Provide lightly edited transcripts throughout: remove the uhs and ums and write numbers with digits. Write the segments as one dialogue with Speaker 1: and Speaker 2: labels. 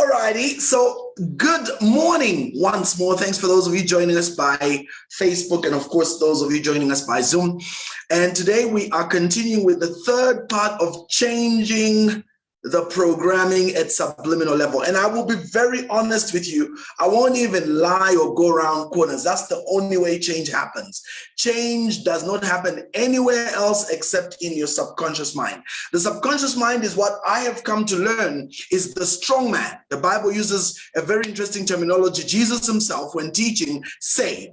Speaker 1: Alrighty, so good morning once more. Thanks for those of you joining us by Facebook and of course those of you joining us by Zoom. And today we are continuing with the third part of changing the programming at subliminal level. And I will be very honest with you, I won't even lie or go around corners. That's the only way change happens. Change does not happen anywhere else except in your subconscious mind. The subconscious mind is what I have come to learn is the strong man. The Bible uses a very interesting terminology. Jesus himself, when teaching, said,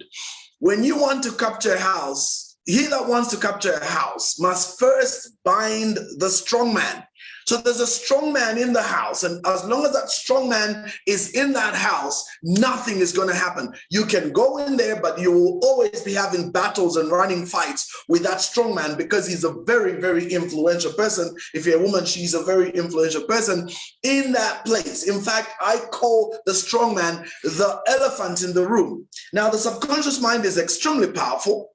Speaker 1: when you want to capture a house, he that wants to capture a house must first bind the strong man. So there's a strong man in the house, and as long as that strong man is in that house, nothing is going to happen. You can go in there, but you will always be having battles and running fights with that strong man because he's a very, very influential person. If you're a woman, she's a very influential person in that place. In fact, I call the strong man the elephant in the room. Now, the subconscious mind is extremely powerful.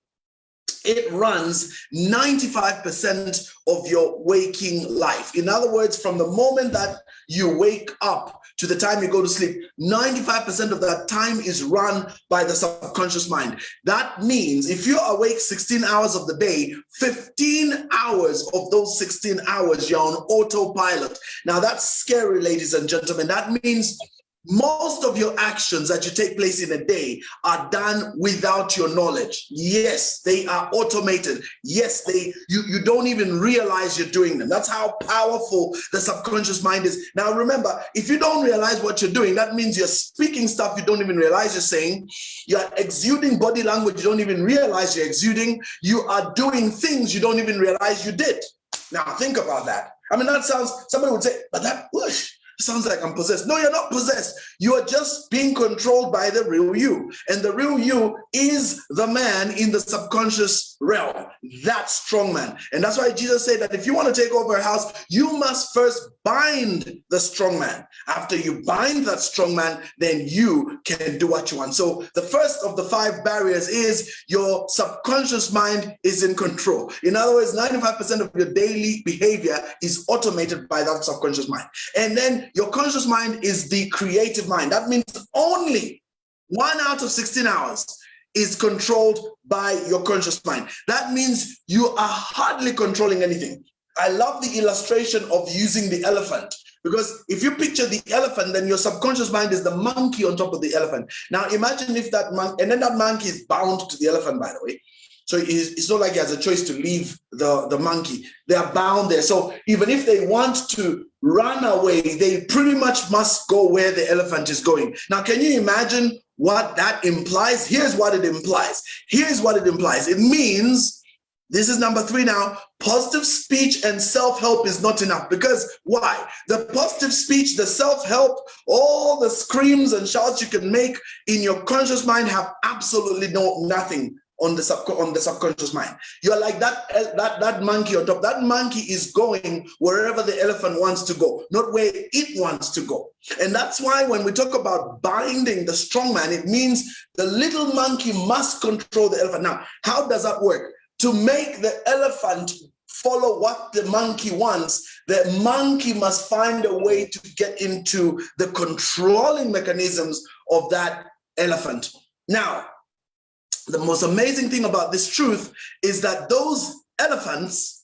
Speaker 1: It runs 95% of your waking life. In other words, from the moment that you wake up to the time you go to sleep, 95% of that time is run by the subconscious mind. That means if you're awake 16 hours of the day, 15 hours of those 16 hours, you're on autopilot. Now that's scary, ladies and gentlemen. That means most of your actions that you take place in a day are done without your knowledge. Yes, they are automated. Yes, you don't even realize you're doing them. That's how powerful the subconscious mind is. Now remember, if you don't realize what you're doing, that means you're speaking stuff you don't even realize you're saying. You're exuding body language you don't even realize you're exuding. You are doing things you don't even realize you did. Now think about that. I mean, that sounds, somebody would say, but that whoosh. Sounds like I'm possessed. No, you're not possessed. You are just being controlled by the real you. And the real you is the man in the subconscious realm, that strong man. And that's why Jesus said that if you want to take over a house, you must first bind the strong man. After you bind that strong man, then you can do what you want. So the first of the 5 barriers is your subconscious mind is in control. In other words, 95% of your daily behavior is automated by that subconscious mind. And then your conscious mind is the creative mind. That means only 1 out of 16 hours is controlled by your conscious mind. That means you are hardly controlling anything. I love the illustration of using the elephant, because if you picture the elephant, then your subconscious mind is the monkey on top of the elephant. Now imagine if that monkey, and then that monkey is bound to the elephant, by the way. So it's not like he has a choice to leave the monkey. They are bound there. So even if they want to run away, they pretty much must go where the elephant is going. Now, can you imagine what that implies? Here's what it implies. Here's what it implies. It means, this is number 3 now, positive speech and self-help is not enough. Because why? The positive speech, the self-help, all the screams and shouts you can make in your conscious mind have absolutely nothing on the subconscious mind. You're like that monkey on top. That monkey is going wherever the elephant wants to go, not where it wants to go. And that's why when we talk about binding the strong man, it means the little monkey must control the elephant. Now, how does that work? To make the elephant follow what the monkey wants, the monkey must find a way to get into the controlling mechanisms of that elephant. Now, the most amazing thing about this truth is that those elephants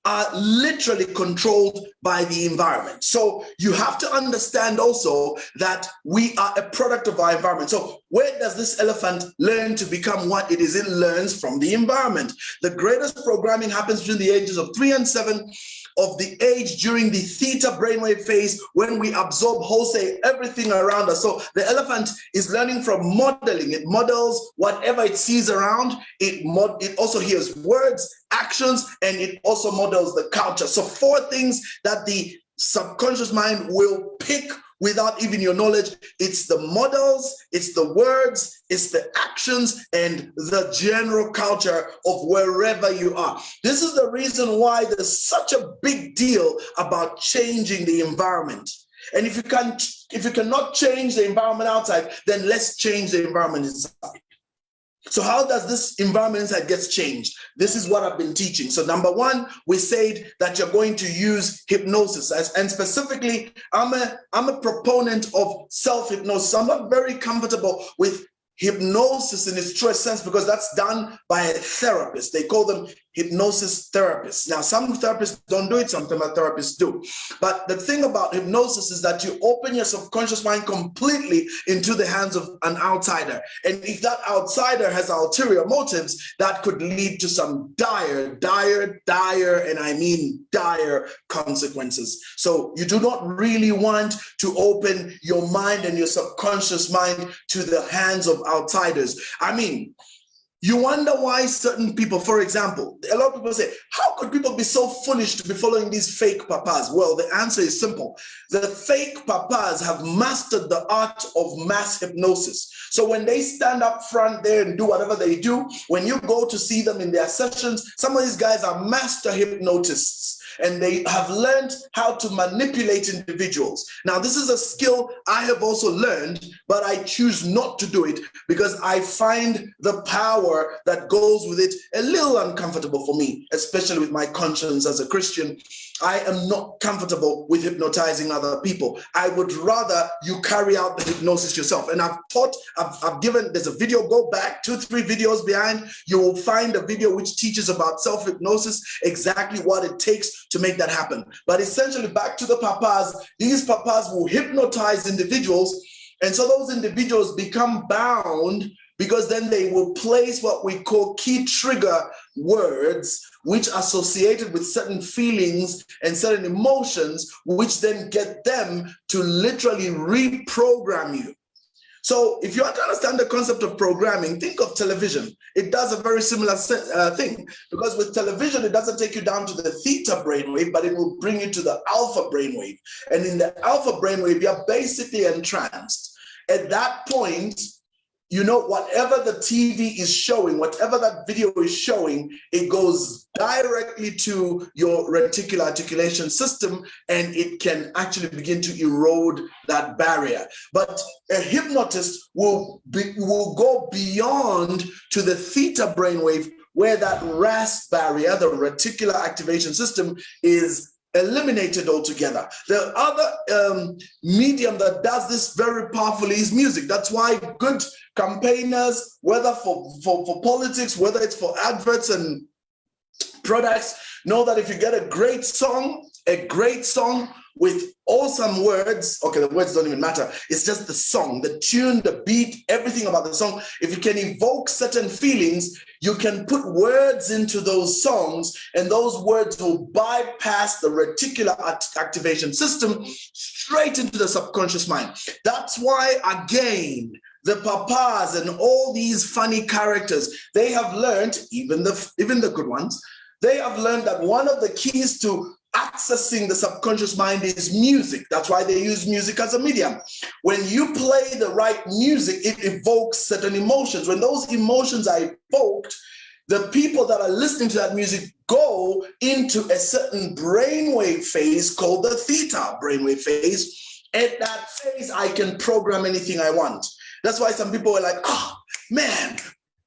Speaker 1: are literally controlled by the environment. So you have to understand also that we are a product of our environment. So where does this elephant learn to become what it is? It learns from the environment. The greatest programming happens between the ages of 3 and 7 of the age during the theta brainwave phase, when we absorb wholesale everything around us. So the elephant is learning from modeling. It models whatever it sees around. It also hears words, actions, and it also models the culture. So 4 things that the subconscious mind will pick without even your knowledge. It's the models, it's the words, it's the actions, and the general culture of wherever you are. This is the reason why there's such a big deal about changing the environment. And if you cannot change the environment outside, then let's change the environment inside. So how does this environment inside gets changed? This is what I've been teaching. So number one, we said that you're going to use hypnosis, and specifically, I'm a proponent of self-hypnosis. I'm not very comfortable with hypnosis in its truest sense because that's done by a therapist. They call them hypnosis therapists. Now, some therapists don't do it, some therapists do. But the thing about hypnosis is that you open your subconscious mind completely into the hands of an outsider. And if that outsider has ulterior motives, that could lead to some dire, and I mean dire consequences. So you do not really want to open your mind and your subconscious mind to the hands of outsiders. I mean, you wonder why certain people, for example, a lot of people say, how could people be so foolish to be following these fake papas? Well, the answer is simple. The fake papas have mastered the art of mass hypnosis. So when they stand up front there and do whatever they do, when you go to see them in their sessions, some of these guys are master hypnotists. And they have learned how to manipulate individuals. Now, this is a skill I have also learned, but I choose not to do it because I find the power that goes with it a little uncomfortable for me, especially with my conscience as a Christian. I am not comfortable with hypnotizing other people. I would rather you carry out the hypnosis yourself. And I've given, there's a video, go back 2-3 videos behind, you will find a video which teaches about self-hypnosis, exactly what it takes to make that happen. But essentially, back to the papas, these papas will hypnotize individuals, and so those individuals become bound because then they will place what we call key trigger words, which are associated with certain feelings and certain emotions, which then get them to literally reprogram you. So if you want to understand the concept of programming, think of television. It does a very similar thing, because with television, it doesn't take you down to the theta brainwave, but it will bring you to the alpha brainwave. And in the alpha brainwave, you're basically entranced. At that point, you know, whatever the TV is showing, whatever that video is showing, it goes directly to your reticular articulation system, and it can actually begin to erode that barrier. But a hypnotist will go beyond to the theta brainwave, where that RAS barrier, the reticular activation system, is eliminated altogether. The other medium that does this very powerfully is music. That's why good campaigners, whether for politics, whether it's for adverts and products, know that if you get a great song with awesome words, okay, the words don't even matter, it's just the song, the tune, the beat, everything about the song. If you can evoke certain feelings, you can put words into those songs, and those words will bypass the reticular activation system straight into the subconscious mind. That's why, again, the papas and all these funny characters, they have learned, even the good ones, they have learned that one of the keys to accessing the subconscious mind is music. That's why they use music as a medium. When you play the right music, it evokes certain emotions. When those emotions are evoked, the people that are listening to that music go into a certain brainwave phase called the theta brainwave phase. At that phase, I can program anything I want. That's why some people are like, oh, man,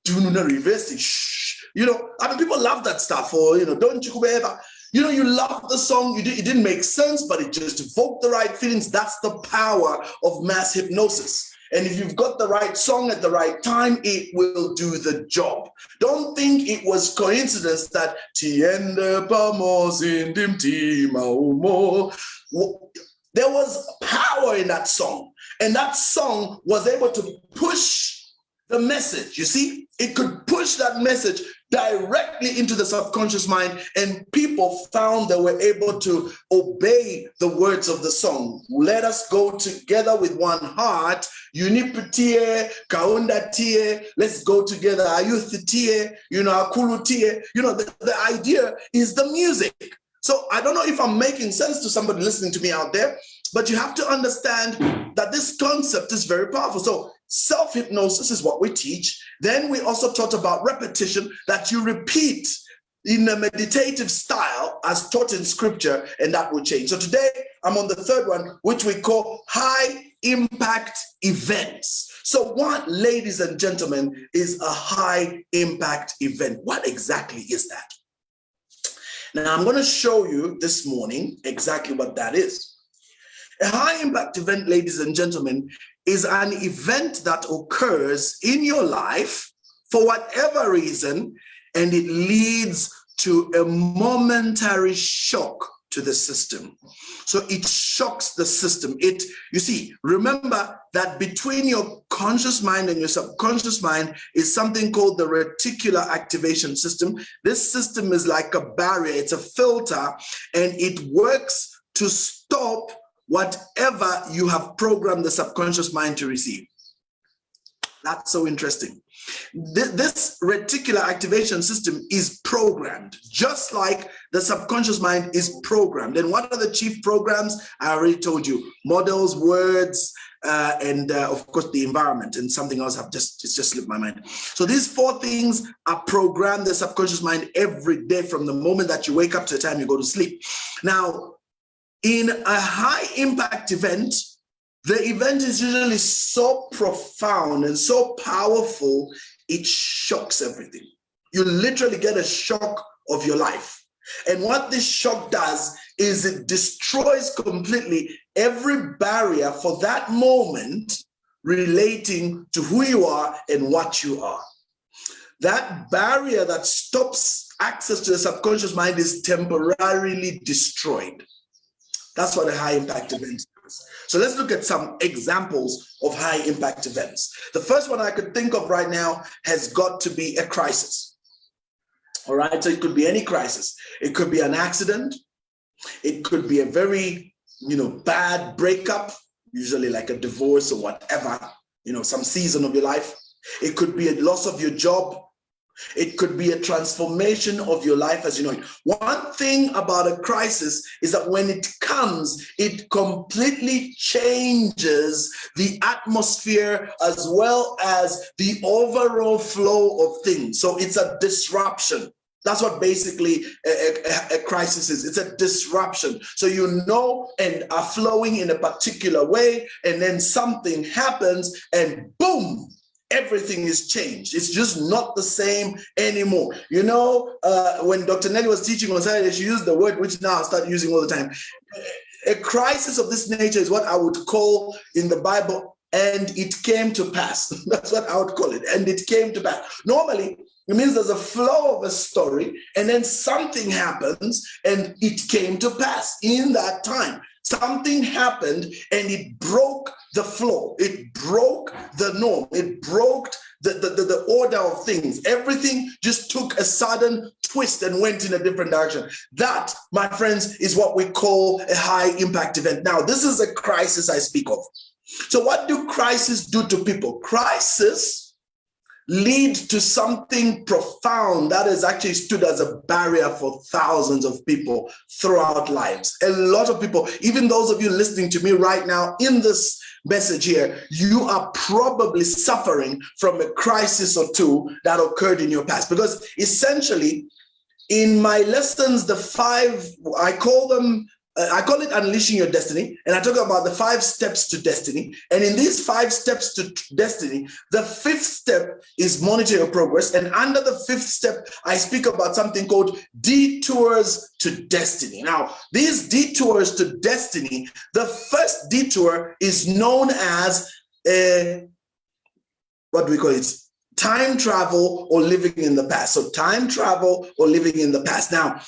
Speaker 1: do not reverse it. Shh. You know, I mean, people love that stuff. Or, you know, don't you ever, you know, you love the song, it didn't make sense, but it just evoked the right feelings. That's the power of mass hypnosis. And if you've got the right song at the right time, it will do the job. Don't think it was coincidence that Tiende Pamos Indim Timaumo. There was power in that song. And that song was able to push the message. You see, it could push that message directly into the subconscious mind, and people found they were able to obey the words of the song. Let us go together with one heart. Unipitie, kaunda tie, let's go together. Ayuth tie, you know, akulu tie. You know, the idea is the music. So I don't know if I'm making sense to somebody listening to me out there, but you have to understand that this concept is very powerful. So self-hypnosis is what we teach. Then we also taught about repetition, that you repeat in a meditative style as taught in scripture, and that will change. So today I'm on the third one, which we call high impact events. So what, ladies and gentlemen, is a high impact event? What exactly is that? Now I'm going to show you this morning exactly what that is. A high impact event, ladies and gentlemen, is an event that occurs in your life for whatever reason, and it leads to a momentary shock to the system. So it shocks the system. You see, remember that between your conscious mind and your subconscious mind is something called the reticular activation system. This system is like a barrier, it's a filter, and it works to stop whatever you have programmed the subconscious mind to receive. That's so interesting. This reticular activation system is programmed, just like the subconscious mind is programmed. And what are the chief programs? I already told you: models, words, and of course the environment, and something else it's just slipped my mind. So these four things are programmed the subconscious mind every day from the moment that you wake up to the time you go to sleep. Now, in a high impact event, the event is usually so profound and so powerful, it shocks everything. You literally get a shock of your life. And what this shock does is it destroys completely every barrier for that moment relating to who you are and what you are. That barrier that stops access to the subconscious mind is temporarily destroyed. That's what a high impact event is. So let's look at some examples of high impact events. The first one I could think of right now has got to be a crisis. All right, so it could be any crisis. It could be an accident. It could be a very, bad breakup, usually like a divorce or whatever, some season of your life. It could be a loss of your job. It could be a transformation of your life as you know it. One thing about a crisis is that when it comes, it completely changes the atmosphere as well as the overall flow of things. So it's a disruption. That's what basically a crisis is. It's a disruption. So and are flowing in a particular way, and then something happens and boom, everything is changed. It's just not the same anymore. When Dr. Nelly was teaching on Saturday, she used the word which now I start using all the time. A crisis of this nature is what I would call in the Bible, and it came to pass. That's what I would call it, and it came to pass. Normally, it means there's a flow of a story, and then something happens, and it came to pass in that time. Something happened, and it broke the flow. It broke the norm. It broke the order of things. Everything just took a sudden twist and went in a different direction. That, my friends, is what we call a high impact event. Now, this is a crisis I speak of. So what do crises do to people? Crisis lead to something profound that has actually stood as a barrier for thousands of people throughout lives. A lot of people, even those of you listening to me right now in this message here, you are probably suffering from a crisis or two that occurred in your past. Because essentially, in my lessons, the five, I call it Unleashing Your Destiny, and I talk about the 5 steps to destiny. And in these 5 steps to destiny, the 5th step is monitor your progress. And under the 5th step, I speak about something called Detours to Destiny. Now, these detours to destiny, the first detour is known as what do we call it? Time travel or living in the past. So time travel or living in the past. Now,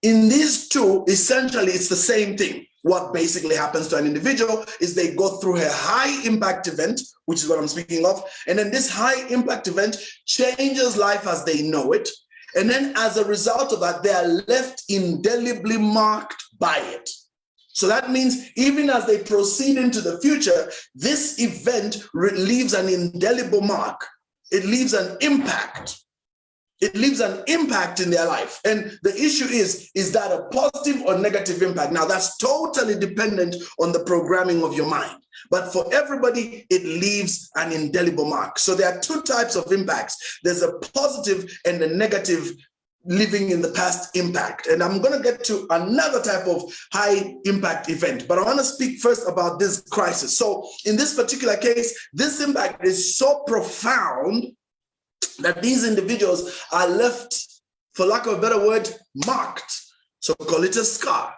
Speaker 1: in these two, essentially, it's the same thing. What basically happens to an individual is they go through a high impact event, which is what I'm speaking of. And then this high impact event changes life as they know it. And then as a result of that, they are left indelibly marked by it. So that means even as they proceed into the future, this event leaves an indelible mark. It leaves an impact. It leaves an impact in their life. And the issue is that a positive or negative impact? Now, that's totally dependent on the programming of your mind. But for everybody, it leaves an indelible mark. So there are 2 types of impacts. There's a positive and a negative living in the past impact. And I'm going to get to another type of high impact event, but I want to speak first about this crisis. So in this particular case, this impact is so profound that these individuals are left, for lack of a better word, marked. So call it a scar.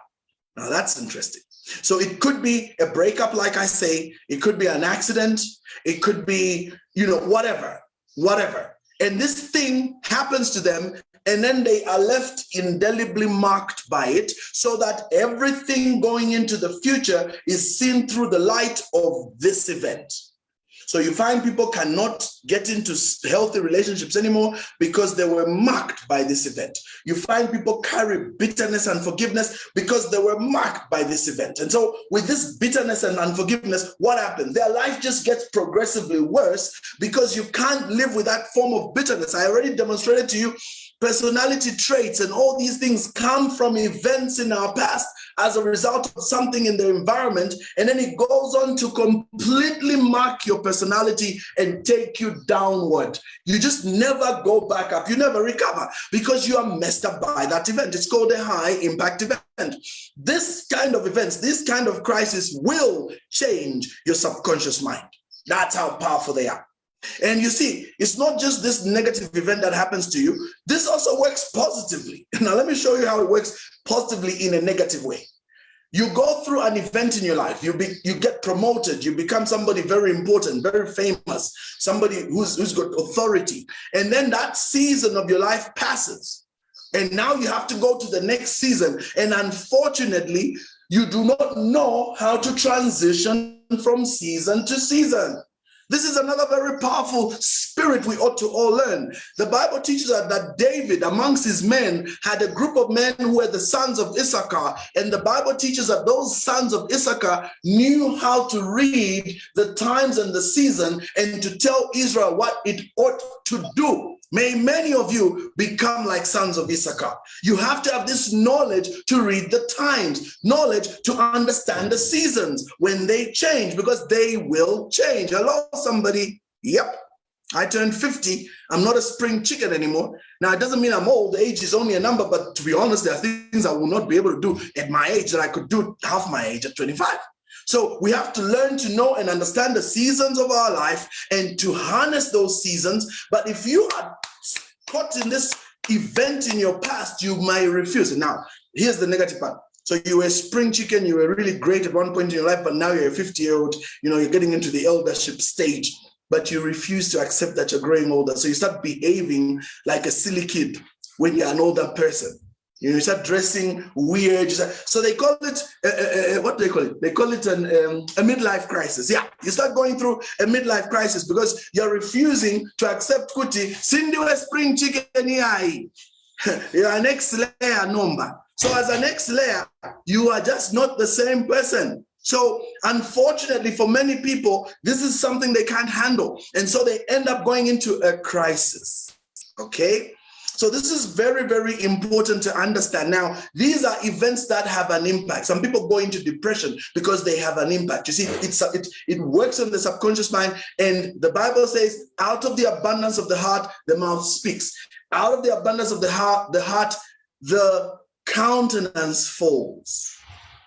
Speaker 1: Now that's interesting. So it could be a breakup, like I say, it could be an accident, it could be, whatever. And this thing happens to them, and then they are left indelibly marked by it, so that everything going into the future is seen through the light of this event. So you find people cannot get into healthy relationships anymore because they were marked by this event. You find people carry bitterness and unforgiveness because they were marked by this event. And so with this bitterness and unforgiveness, what happens? Their life just gets progressively worse because you can't live with that form of bitterness. I already demonstrated to you personality traits and all these things come from events in our past as a result of something in the environment, and then it goes on to completely mark your personality and take you downward. You just never go back up. You never recover because you are messed up by that event. It's called a high impact event. This kind of events, this kind of crisis will change your subconscious mind. That's how powerful they are. And you see, it's not just this negative event that happens to you. This also works positively. Now, let me show you how it works positively in a negative way. You go through an event in your life. You get promoted. You become somebody very important, very famous, somebody who's got authority. And then that season of your life passes. And now you have to go to the next season. And unfortunately, you do not know how to transition from season to season. This is another very powerful spirit we ought to all learn. The Bible teaches us that David, amongst his men, had a group of men who were the sons of Issachar. And the Bible teaches that those sons of Issachar knew how to read the times and the season and to tell Israel what it ought to do. May many of you become like sons of Issachar. You have to have this knowledge to read the times, knowledge to understand the seasons when they change, because they will change. Hello, somebody. Yep. I turned 50. I'm not a spring chicken anymore. Now, it doesn't mean I'm old. Age is only a number, but to be honest, there are things I will not be able to do at my age that I could do half my age at 25. So we have to learn to know and understand the seasons of our life and to harness those seasons. But if you are caught in this event in your past, you might refuse it. Now, here's the negative part. So you were a spring chicken, you were really great at one point in your life, but now you're a 50-year-old, you're getting into the eldership stage, but you refuse to accept that you're growing older. So you start behaving like a silly kid when you're an older person. You start dressing weird. So they call it, what do they call it? They call it a midlife crisis. Yeah, you start going through a midlife crisis because you're refusing to accept kuti, Cindy spring chicken yai. You're an ex-layer number. So as an ex-layer, you are just not the same person. So unfortunately for many people, this is something they can't handle. And so they end up going into a crisis. Okay? So this is very, very important to understand. Now, these are events that have an impact. Some people go into depression because they have an impact. You see, it works on the subconscious mind. And the Bible says, out of the abundance of the heart, the mouth speaks. Out of the abundance of the heart, the countenance falls.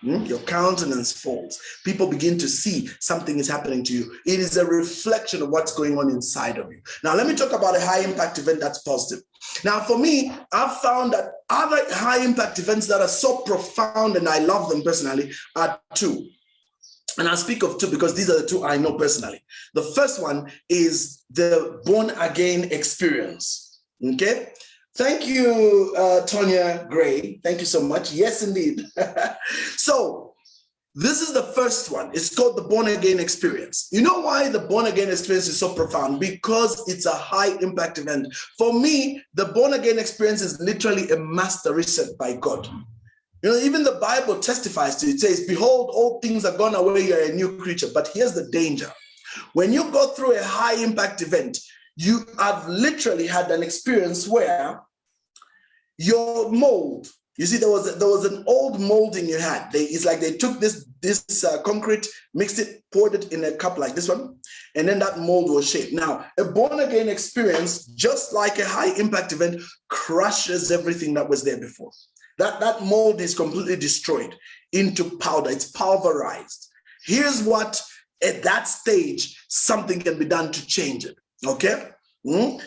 Speaker 1: Your countenance falls. People begin to see something is happening to you. It is a reflection of what's going on inside of you. Now, let me talk about a high impact event that's positive. Now, for me, I've found that other high impact events that are so profound, and I love them personally, are two. And I'll speak of two because these are the two I know personally. The first one is the born again experience. Okay? Thank you, Tonya Gray. Thank you so much. Yes, indeed. So this is the first one. It's called the born again experience. You know why the born again experience is so profound? Because it's a high impact event. For me, the born again experience is literally a master reset by God. Even the Bible testifies to it. It says, behold, all things are gone away. You're a new creature. But here's the danger. When you go through a high impact event, you have literally had an experience where your mold, you see, there was an old molding you had. It's like they took this this concrete, mixed it, poured it in a cup like this one, and then that mold was shaped. Now, a born-again experience, just like a high-impact event, crushes everything that was there before. That mold is completely destroyed into powder. It's pulverized. Here's what, at that stage, something can be done to change it, okay?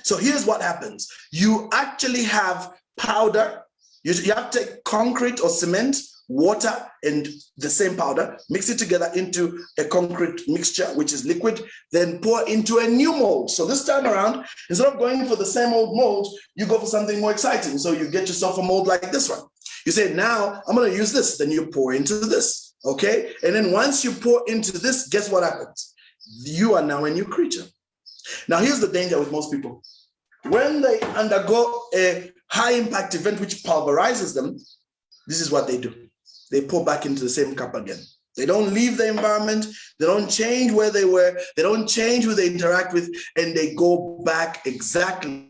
Speaker 1: So here's what happens. You actually have powder. You have to take concrete or cement, water, and the same powder, mix it together into a concrete mixture, which is liquid, then pour into a new mold. So this time around, instead of going for the same old mold, you go for something more exciting. So you get yourself a mold like this one. You say, now I'm going to use this. Then you pour into this, okay? And then once you pour into this, guess what happens? You are now a new creature. Now, here's the danger with most people. When they undergo a high-impact event which pulverizes them, this is what they do. They pour back into the same cup again. They don't leave the environment. They don't change where they were. They don't change who they interact with, and they go back exactly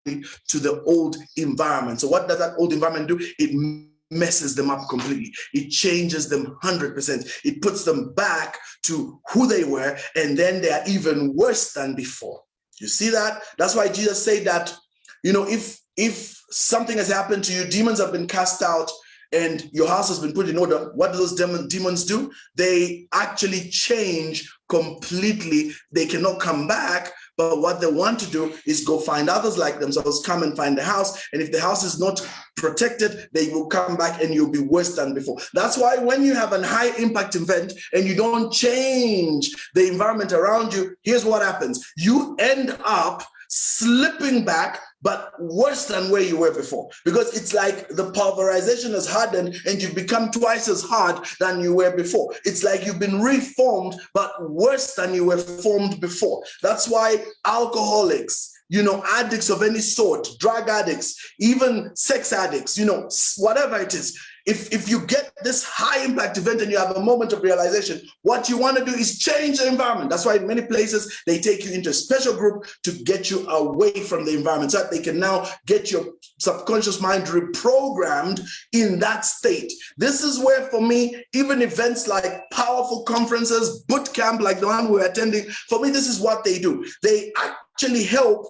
Speaker 1: to the old environment. So what does that old environment do? It messes them up completely. It changes them 100%. It puts them back to who they were, and then they are even worse than before. You see that? That's why Jesus said that, you know, if something has happened to you, demons have been cast out, and your house has been put in order, what do those demons do? They actually change completely. They cannot come back, but what they want to do is go find others like themselves, come and find the house, and if the house is not protected, they will come back and you'll be worse than before. That's why when you have a high impact event and you don't change the environment around you, here's what happens. You end up slipping back, but worse than where you were before, because it's like the pulverization has hardened and you've become twice as hard than you were before. It's like you've been reformed, but worse than you were formed before. That's why alcoholics, you know, addicts of any sort, drug addicts, even sex addicts, you know, whatever it is, if you get this high impact event and you have a moment of realization, what you want to do is change the environment. That's why in many places they take you into a special group to get you away from the environment so that they can now get your subconscious mind reprogrammed in that state. This is where, for me, even events like powerful conferences, boot camp like the one we're attending, for me, this is what they do. They actually help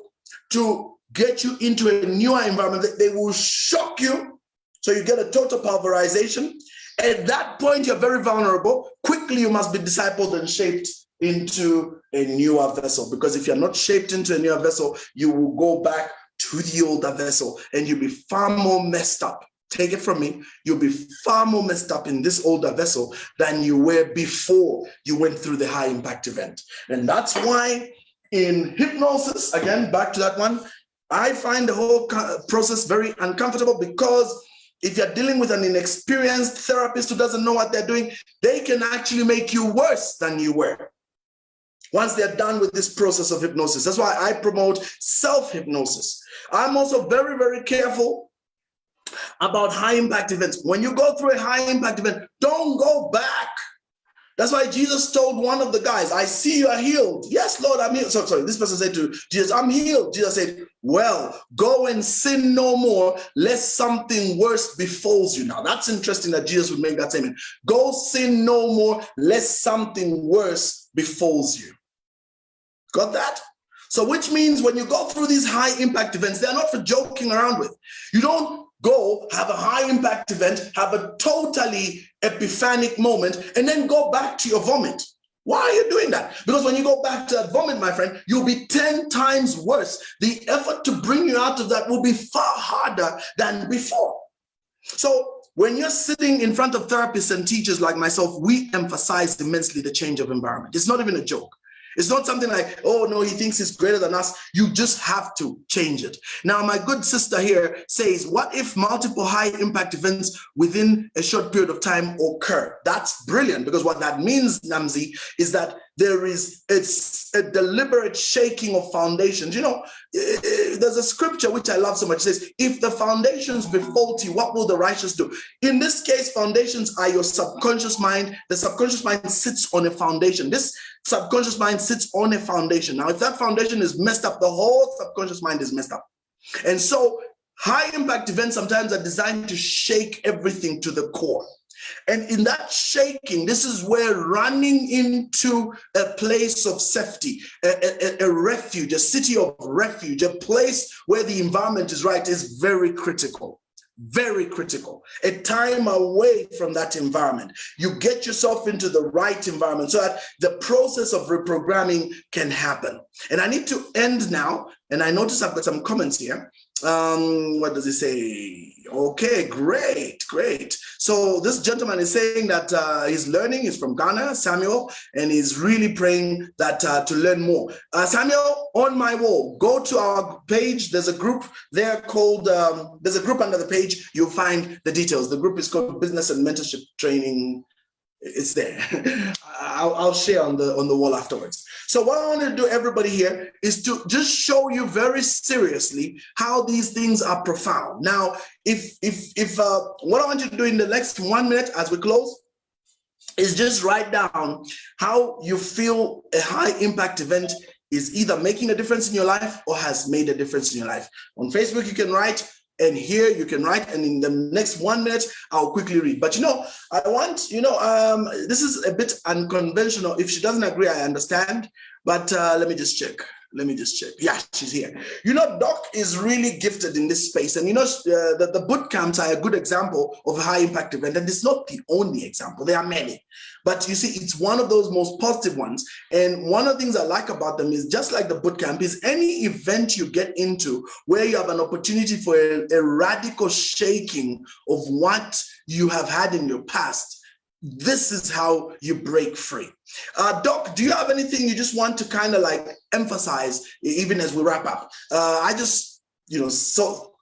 Speaker 1: to get you into a newer environment. They will shock you. So you get a total pulverization. At that point, you're very vulnerable. Quickly, you must be discipled and shaped into a newer vessel. Because if you're not shaped into a newer vessel, you will go back to the older vessel and you'll be far more messed up. Take it from me. You'll be far more messed up in this older vessel than you were before you went through the high impact event. And that's why in hypnosis, again, back to that one, I find the whole process very uncomfortable, because if you're dealing with an inexperienced therapist who doesn't know what they're doing, they can actually make you worse than you were once they're done with this process of hypnosis. That's why I promote self-hypnosis. I'm also very, very careful about high-impact events. When you go through a high-impact event, don't go back. That's why Jesus told one of the guys, I see you are healed. Yes, Lord, I'm healed. Sorry, this person said to Jesus, I'm healed. Jesus said, well, go and sin no more, lest something worse befalls you. Now, that's interesting that Jesus would make that statement. Go sin no more, lest something worse befalls you. Got that? So which means when you go through these high impact events, they're not for joking around with. You don't go have a high impact event, have a totally epiphanic moment, and then go back to your vomit. Why are you doing that? Because when you go back to that vomit, my friend, you'll be 10 times worse. The effort to bring you out of that will be far harder than before. So when you're sitting in front of therapists and teachers like myself, we emphasize immensely the change of environment. It's not even a joke. It's not something like, oh, no, he thinks he's greater than us. You just have to change it. Now, my good sister here says, what if multiple high impact events within a short period of time occur? That's brilliant, because what that means, Namzi, is that it's a deliberate shaking of foundations. You know, there's a scripture which I love so much. It says, if the foundations be faulty, what will the righteous do? In this case, foundations are your subconscious mind. The subconscious mind sits on a foundation. This subconscious mind sits on a foundation. Now, if that foundation is messed up, the whole subconscious mind is messed up. And so high impact events sometimes are designed to shake everything to the core. And in that shaking, this is where running into a place of safety, a refuge, a city of refuge, a place where the environment is right is very critical. Very critical. A time away from that environment. You get yourself into the right environment so that the process of reprogramming can happen. And I need to end now. And I notice I've got some comments here. What does he say? Okay, great. So this gentleman is saying that he's learning. He's from Ghana, Samuel, and he's really praying that to learn more. Samuel, on my wall, go to our page. There's a group there called, there's a group under the page. You'll find the details. The group is called Business and Mentorship Training. It's there. I'll share on the wall afterwards. So what I want to do, everybody here, is to just show you very seriously how these things are profound. Now, if what I want you to do in the next 1 minute as we close is just write down how you feel a high impact event is either making a difference in your life or has made a difference in your life. On Facebook, you can write. And here you can write, and in the next 1 minute, I'll quickly read. But I want, this is a bit unconventional. If she doesn't agree, I understand. But let me just check. Yeah, she's here. Doc is really gifted in this space. And the boot camps are a good example of a high impact event. And it's not the only example. There are many. But you see, it's one of those most positive ones. And one of the things I like about them is just like the boot camp is any event you get into where you have an opportunity for a radical shaking of what you have had in your past. This is how you break free. Doc, do you have anything you just want to kind of like emphasize even as we wrap up? I just,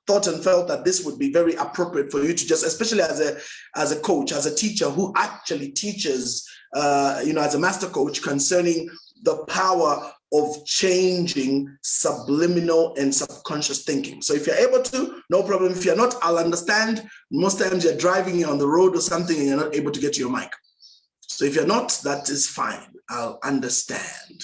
Speaker 1: thought and felt that this would be very appropriate for you to just, especially as a coach, as a teacher who actually teaches, as a master coach concerning the power of changing subliminal and subconscious thinking. So if you're able to, no problem. If you're not, I'll understand. Most times you're driving on the road or something and you're not able to get to your mic. So if you're not, that is fine. I'll understand.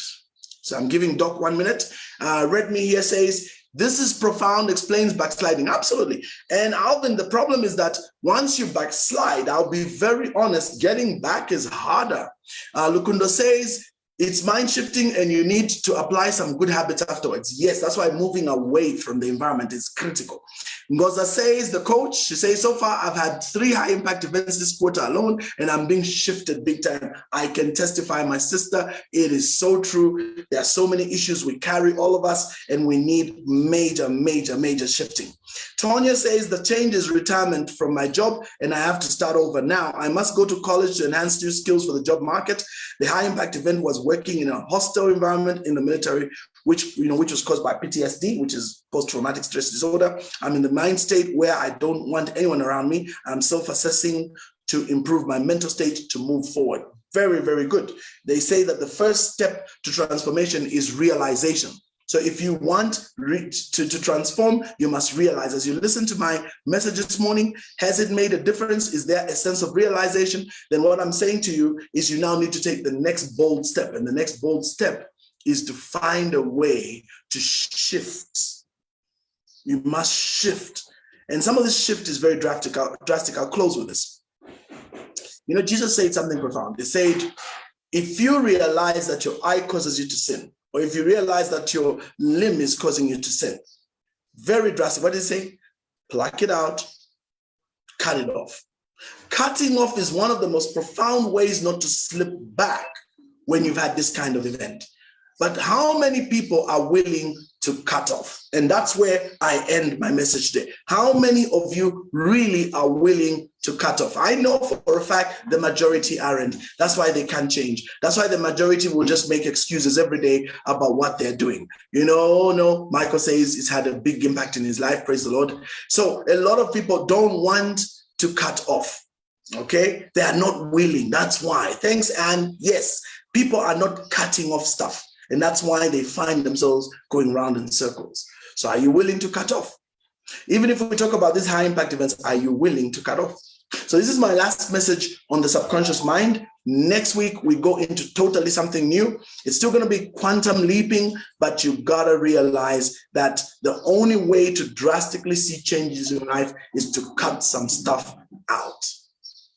Speaker 1: So I'm giving Doc 1 minute. Redme here says, this is profound, explains backsliding. Absolutely. And Alvin, the problem is that once you backslide, I'll be very honest, getting back is harder. Lukundo says, it's mind shifting and you need to apply some good habits afterwards. Yes, that's why moving away from the environment is critical. Ngoza says, the coach, she says, so far I've had 3 high impact events this quarter alone and I'm being shifted big time. I can testify, my sister, it is so true. There are so many issues we carry, all of us, and we need major, major, major shifting. Tonya says, the change is retirement from my job and I have to start over now. I must go to college to enhance new skills for the job market. The high impact event was working in a hostile environment in the military, which was caused by PTSD, which is post-traumatic stress disorder. I'm in the mind state where I don't want anyone around me. I'm self-assessing to improve my mental state to move forward. Very, very good. They say that the first step to transformation is realization. So if you want to transform, you must realize. As you listen to my message this morning, has it made a difference? Is there a sense of realization? Then what I'm saying to you is you now need to take the next bold step. And the next bold step is to find a way to shift. You must shift. And some of this shift is very drastic. I'll close with this. Jesus said something profound. He said, if you realize that your eye causes you to sin, or if you realize that your limb is causing you to sin, very drastic. What did he say? Pluck it out, cut it off. Cutting off is one of the most profound ways not to slip back when you've had this kind of event. But how many people are willing to cut off? And that's where I end my message today. How many of you really are willing to cut off? I know for a fact the majority aren't. That's why they can't change. That's why the majority will just make excuses every day about what they're doing. No, Michael says it's had a big impact in his life. Praise the Lord. So a lot of people don't want to cut off. Okay? They are not willing. That's why. Thanks, Anne. Yes, people are not cutting off stuff. And that's why they find themselves going round in circles. So are you willing to cut off? Even if we talk about these high impact events, are you willing to cut off? So this is my last message on the subconscious mind. Next week, we go into totally something new. It's still going to be quantum leaping, but you got to realize that the only way to drastically see changes in life is to cut some stuff out.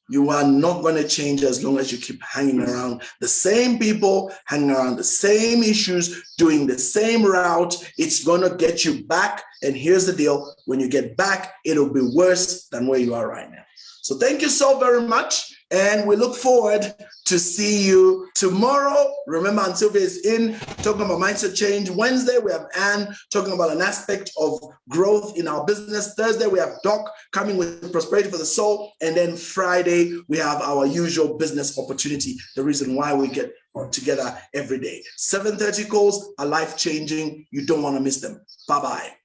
Speaker 1: You are not going to change as long as you keep hanging around the same people, hanging around the same issues, doing the same route. It's going to get you back. And here's the deal. When you get back, it'll be worse than where you are right now. So thank you so very much. And we look forward to see you tomorrow. Remember, Aunt Sylvia is in talking about mindset change. Wednesday, we have Anne talking about an aspect of growth in our business. Thursday, we have Doc coming with prosperity for the soul. And then Friday, we have our usual business opportunity, the reason why we get together every day. 7:30 calls are life-changing. You don't want to miss them. Bye-bye.